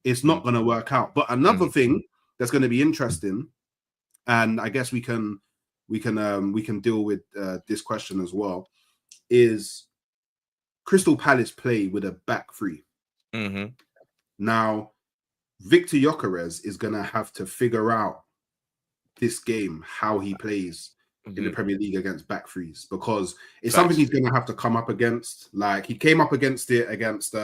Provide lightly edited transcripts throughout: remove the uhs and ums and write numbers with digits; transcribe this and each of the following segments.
it's not going to work out. But another thing that's going to be interesting, and I guess we can deal with this question as well, is Crystal Palace play with a back three. Now, Viktor Gyokeres is going to have to figure out this game, how he plays in the Premier League against back threes, because it's something he's going to have to come up against. Like, he came up against it against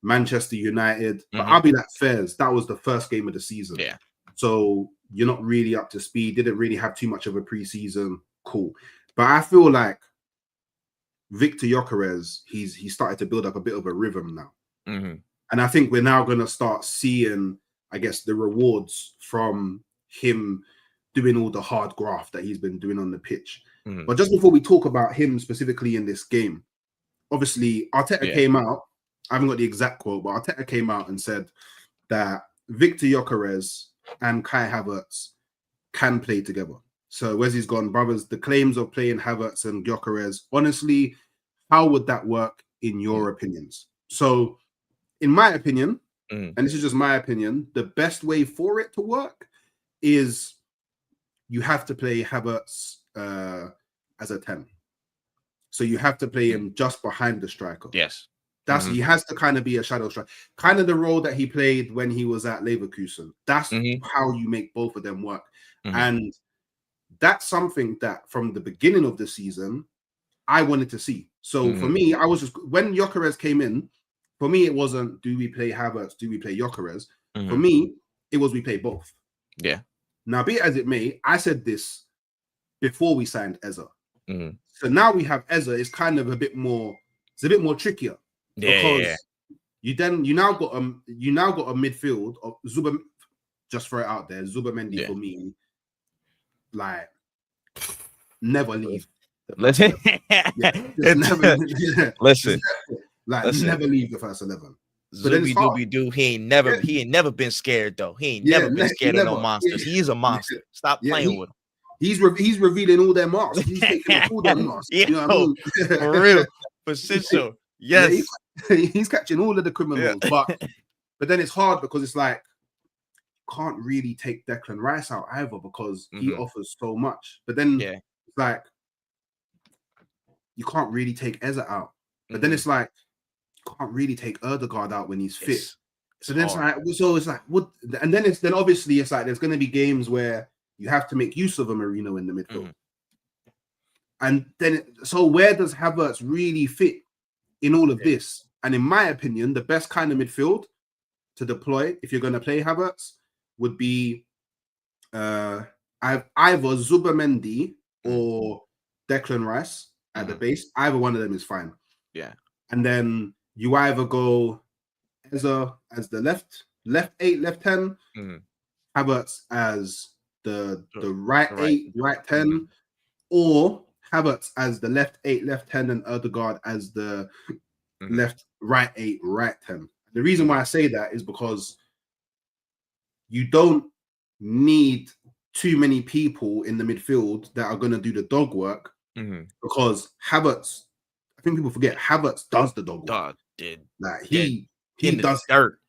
Manchester United, but I'll be like, Fairs, that was the first game of the season. Yeah. So you're not really up to speed, didn't really have too much of a preseason. Cool. But I feel like Viktor Gyokeres, he started to build up a bit of a rhythm now. And I think we're now going to start seeing, I guess, the rewards from him doing all the hard graft that he's been doing on the pitch. But just before we talk about him specifically in this game, obviously Arteta came out, I haven't got the exact quote, but Arteta came out and said that Viktor Gyokeres and Kai Havertz can play together. So Wesley's gone, brothers, the claims of playing Havertz and Gyokeres, honestly, how would that work in your opinions? So in my opinion, and this is just my opinion, the best way for it to work is you have to play Havertz as a 10. So you have to play him just behind the striker. Yes. He has to kind of be a shadow striker, kind of the role that he played when he was at Leverkusen. That's how you make both of them work. And that's something that from the beginning of the season, I wanted to see. So for me, I was just, when Gyokeres came in, for me, it wasn't, do we play Havertz? Do we play Gyokeres? For me, it was, we play both. Yeah. Now, be it as it may, I said this before we signed Eze. So now we have Eze. It's kind of a bit more trickier. Because you now got a midfield of Zuba. Just throw it out there, Zubamendi for me, like never leave. Listen, never leave the first 11. Zuby-dooby-doo, he ain't never been scared though. He ain't never been scared of no monsters. He's a monster. Stop playing with him. He's revealing all their masks. He's taking off all their masks. You know what I mean? For real, for sure. Yes. He's catching all of the criminals, but then it's hard because it's like can't really take Declan Rice out either because he offers so much. But then it's like you can't really take Eze out. But then it's like can't really take Ødegaard out when he's fit. So then it's like what? And then obviously it's like there's going to be games where you have to make use of a Marino in the midfield. And then so where does Havertz really fit in all of this? And in my opinion, the best kind of midfield to deploy if you're going to play Havertz would be either Zubamendi or Declan Rice at the base. Either one of them is fine. Yeah. And then you either go Eze as the left 8, left 10, Havertz as the right 8, right 10, or Havertz as the left 8, left 10, and Ødegaard as the right 8, right 10. The reason why I say that is because you don't need too many people in the midfield that are going to do the dog work because Havertz, I think people forget, Havertz does the dog work. Like he does dirt.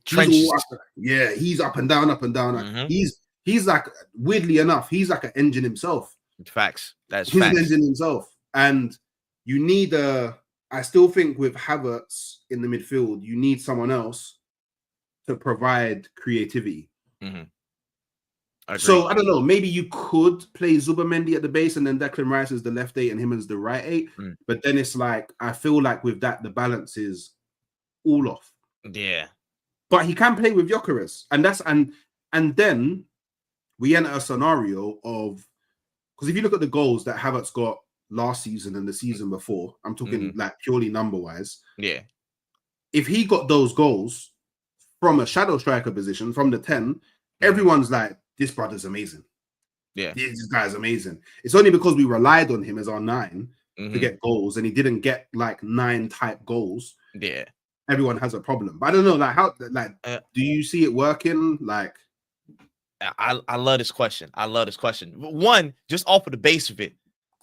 He's up and down, up and down. Like, he's like, weirdly enough, he's like an engine himself. Facts. He's an engine himself. And you need I still think with Havertz in the midfield, you need someone else to provide creativity. So I don't know, maybe you could play Zubamendi at the base and then Declan Rice is the left 8 and him as the right 8. But then it's like, I feel like with that, the balance is all off. Yeah. But he can play with Gyokeres. And then we enter a scenario of, because if you look at the goals that Havertz got last season and the season before, I'm talking like purely number-wise. Yeah. If he got those goals from a shadow striker position, from the 10, everyone's like, this brother's amazing. Yeah. This guy's amazing. It's only because we relied on him as our 9 to get goals and he didn't get like 9 type goals. Yeah. Everyone has a problem. But I don't know, like how, like, do you see it working? Like, I love this question. I love this question. One, just off of the base of it,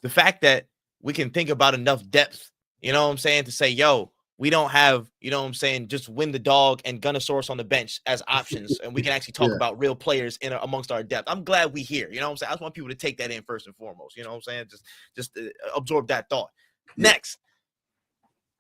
the fact that we can think about enough depth, you know what I'm saying, to say, yo, we don't have, you know what I'm saying, just win the dog and Gunnosaurus on the bench as options. And we can actually talk about real players amongst our depth. I'm glad we here. You know what I'm saying? I just want people to take that in first and foremost. You know what I'm saying? Just absorb that thought. Next,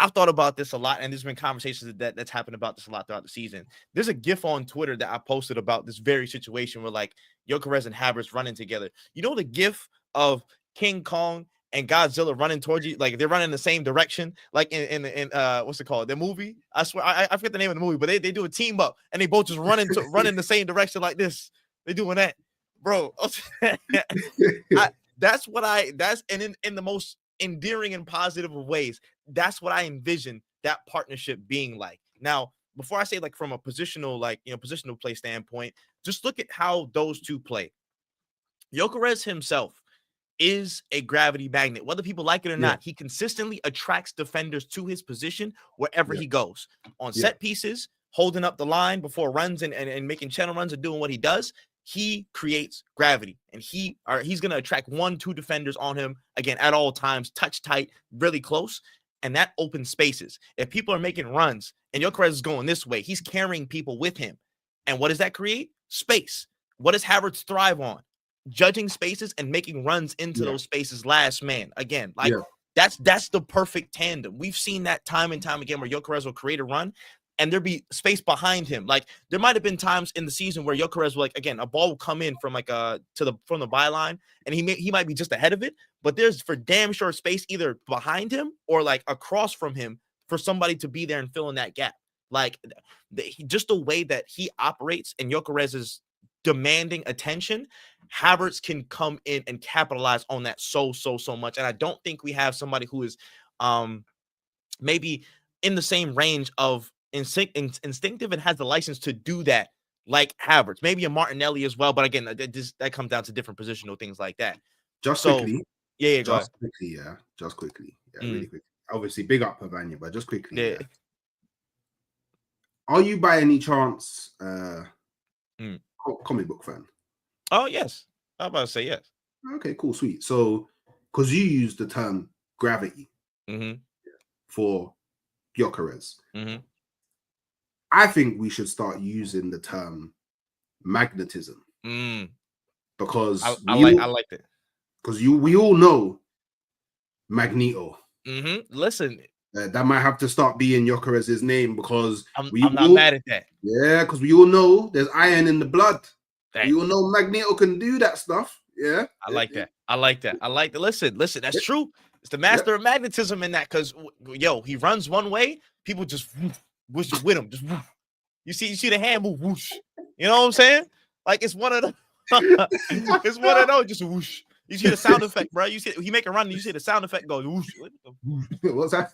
I've thought about this a lot, and there's been conversations that's happened about this a lot throughout the season. There's a GIF on Twitter that I posted about this very situation where, like, Gyokeres and Havertz running together. You know the GIF of King Kong and Godzilla running towards you, like they're running in the same direction, like in what's it called? The movie. I swear I forget the name of the movie, but they do a team up and they both just run in the same direction like this. They doing that, bro. That's in the most endearing and positive of ways. That's what I envision that partnership being like. Now, before I say, like, from a positional, like, positional play standpoint, just look at how those two play. Gyokeres himself is a gravity magnet. Whether people like it or not, he consistently attracts defenders to his position wherever he goes. On set pieces, holding up the line before runs and making channel runs and doing what he does, he creates gravity. And he's going to attract 1-2 defenders on him, again, at all times, touch tight, really close, and that opens spaces. If people are making runs and Gyokeres is going this way, he's carrying people with him. And what does that create? Space. What does Havertz thrive on? Judging spaces and making runs into those spaces, last man. Again, like that's the perfect tandem. We've seen that time and time again where Gyokeres will create a run and there'll be space behind him. Like, there might have been times in the season where Gyokeres will, like, again, a ball will come in from from the byline and he might be just ahead of it, but there's for damn sure space either behind him or like across from him for somebody to be there and fill in that gap. Like, just the way that he operates and Gyokeres is demanding attention, Havertz can come in and capitalize on that so much. And I don't think we have somebody who is maybe in the same range of instinctive and has the license to do that like Havertz. Maybe a Martinelli as well, but again, that comes down to different positional things like that. Just quickly, really quickly. Obviously, big up Pavania, but just quickly, are you by any chance comic book fan? Oh, yes. I'm about to say yes. Okay, cool, sweet. So, because you use the term gravity for Gyokeres, I think we should start using the term magnetism because I like it. Because we all know Magneto. Listen, that might have to start being Gyokeres' name because I'm not mad at that. Yeah, because we all know there's iron in the blood. We all know Magneto can do that stuff. Yeah, I like that. I like that. Listen, that's true. It's the master of magnetism in that, because he runs one way, people just whoosh with him. Just whoosh. You see the hand move, whoosh. You know what I'm saying? Like, it's one of the it's one of those, just whoosh. You see the sound effect, bro. You see he make a run, and you see the sound effect go whoosh. What's that?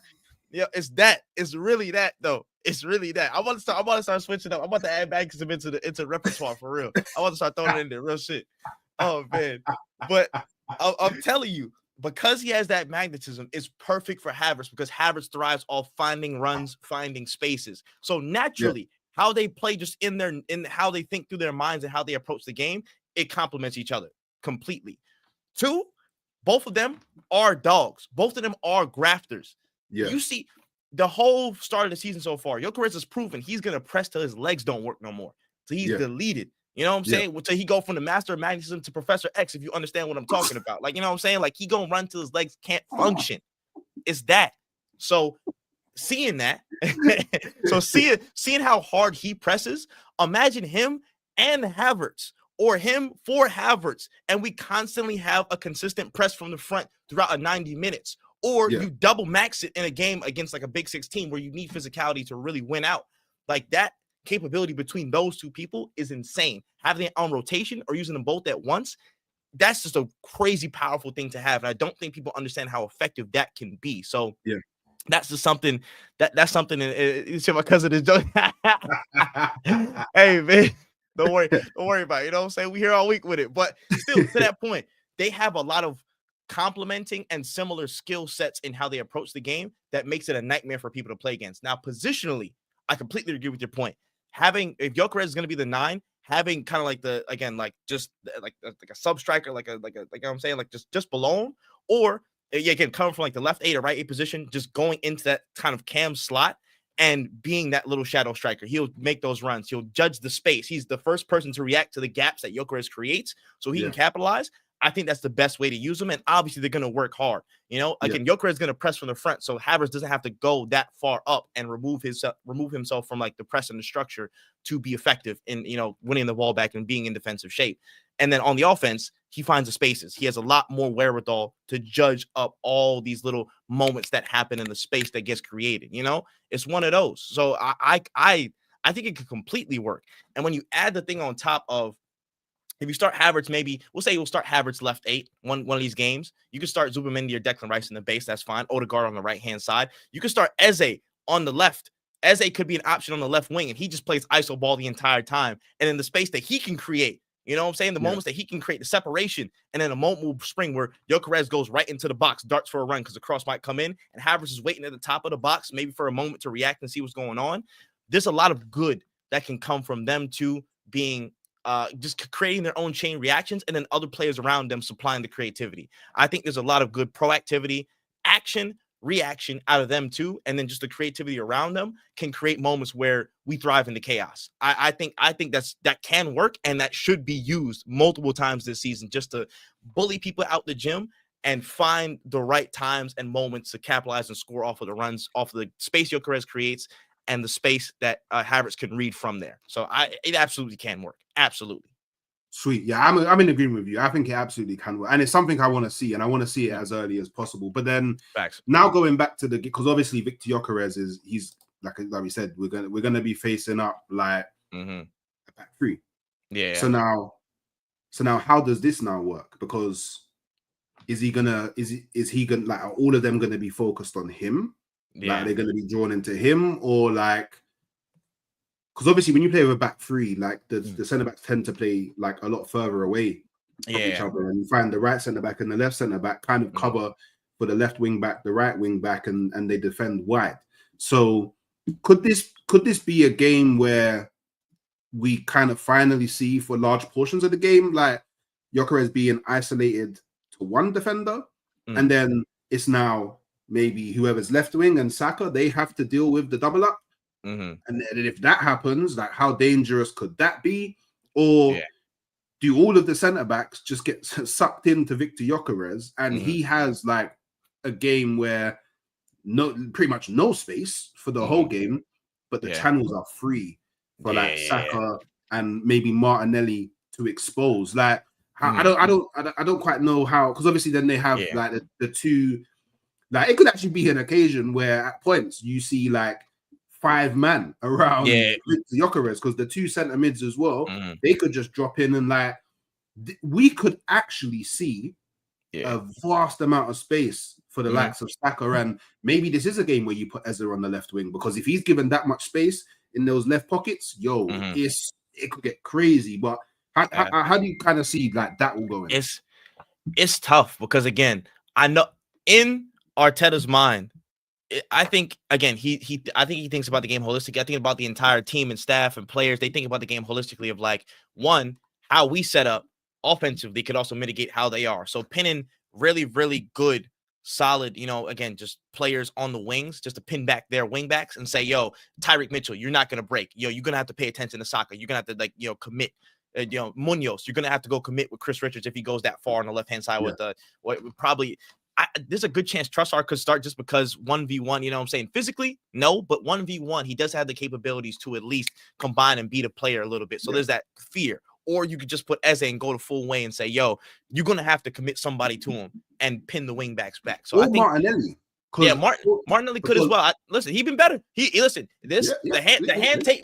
Yeah, it's that. It's really that, though. It's really that. I want to start switching up. I'm about to add magnetism into repertoire for real. I want to start throwing it in there, real shit. Oh man, but I'm telling you, because he has that magnetism, it's perfect for Havertz, because Havertz thrives off finding runs, finding spaces. So naturally, how they play, just in how they think through their minds and how they approach the game, it complements each other completely. Two, both of them are dogs. Both of them are grafters. Yeah. You see, the whole start of the season so far, Gyokeres has proven he's going to press till his legs don't work no more. So he's deleted. You know what I'm saying? So he go from the master of magnetism to Professor X, if you understand what I'm talking about. Like, you know what I'm saying? Like, he going to run till his legs can't function. It's that. So seeing that, seeing how hard he presses, imagine him and Havertz, or him for Havertz, and we constantly have a consistent press from the front throughout a 90 minutes. Or you double max it in a game against like a Big Six team where you need physicality to really win out. Like, that capability between those two people is insane. Having it on rotation or using them both at once, that's just a crazy powerful thing to have. And I don't think people understand how effective that can be. So that's just something that's something. You see, my cousin is joking. Hey man, don't worry about it. You know what I'm saying? We here all week with it, but still, to that point, they have a lot of complementing and similar skill sets in how they approach the game that makes it a nightmare for people to play against. Now, positionally, I completely agree with your point. If Gyokeres is going to be the 9, having kind of like just like a sub striker, like I'm saying, like just below him, or again, coming from like the left 8 or right 8 position, just going into that kind of cam slot and being that little shadow striker. He'll make those runs. He'll judge the space. He's the first person to react to the gaps that Gyokeres creates so he can capitalize. I think that's the best way to use them. And obviously, they're going to work hard. You know, again, Gyokeres is going to press from the front. So Havertz doesn't have to go that far up and remove himself from like the press and the structure to be effective in, you know, winning the ball back and being in defensive shape. And then on the offense, he finds the spaces. He has a lot more wherewithal to judge up all these little moments that happen in the space that gets created. You know, it's one of those. So I think it could completely work. And when you add the thing on top of, if you start Havertz, maybe we'll say you'll start Havertz left 8 one of these games. You can start Zubimendi or Declan Rice in the base. That's fine. Odegaard on the right hand side. You can start Eze on the left. Eze could be an option on the left wing, and he just plays iso ball the entire time. And in the space that he can create, you know what I'm saying? The moments that he can create the separation, and then a moment will spring where Gyokeres goes right into the box, darts for a run because the cross might come in, and Havertz is waiting at the top of the box, maybe for a moment to react and see what's going on. There's a lot of good that can come from them two being just creating their own chain reactions, and then other players around them supplying the creativity. I think there's a lot of good proactivity, action, reaction out of them too, and then just the creativity around them can create moments where we thrive in the chaos. I think that can work, and that should be used multiple times this season just to bully people out the gym and find the right times and moments to capitalize and score off of the runs, off of the space Gyokeres creates, and the space that Havertz can read from there. So it absolutely can work. Absolutely. Sweet. Yeah, I'm in agreement with you. I think it absolutely can work. And it's something I want to see, and I want to see it as early as possible. But then now going back to because obviously Viktor Gyokeres he's like we said, we're gonna be facing up like a back 3. Yeah. So now how does this now work? Because is he gonna like, are all of them gonna be focused on him? Yeah. Like, they're going to be drawn into him, or like, because obviously when you play with a back 3, like the centre backs tend to play like a lot further away from each other, and you find the right centre back and the left centre back kind of cover for the left wing back, the right wing back, and they defend wide. So could this be a game where we kind of finally see for large portions of the game like Gyokeres being isolated to one defender, and then it's now maybe whoever's left wing and Saka, they have to deal with the double up. And if that happens, like, how dangerous could that be? Or do all of the centre backs just get sucked into Viktor Gyokeres, and he has like a game where pretty much no space for the whole game, but the channels are free for like Saka and maybe Martinelli to expose. Like, how, I don't quite know how, because obviously then they have like the two. Like, it could actually be an occasion where at points you see like 5 men around Gyokeres, because the 2 centre mids as well, they could just drop in, and like we could actually see a vast amount of space for the likes of Saka. And maybe this is a game where you put Eze on the left wing, because if he's given that much space in those left pockets, it could get crazy. But how do you kind of see like that all going? It's tough, because again, I know in Arteta's mind, I think again he thinks about the game holistically. I think about the entire team and staff and players. They think about the game holistically of like, one, how we set up offensively could also mitigate how they are. So pinning really, really good, solid, you know, again, just players on the wings, just to pin back their wing backs and say, yo, Tyreek Mitchell, you're not gonna break. Yo, you're gonna have to pay attention to Saka. You're gonna have to, like, you know, commit. Munoz, you're gonna have to go commit with Chris Richards if he goes that far on the left hand side with probably. There's a good chance Trossard could start just because 1v1, you know what I'm saying? Physically, no, but 1v1, he does have the capabilities to at least combine and beat a player a little bit. So there's that fear. Or you could just put Eze and go the full way and say, yo, you're going to have to commit somebody to him and pin the wing backs back. So I think Martinelli. Martinelli could as well. Listen, he's been better. The hand tape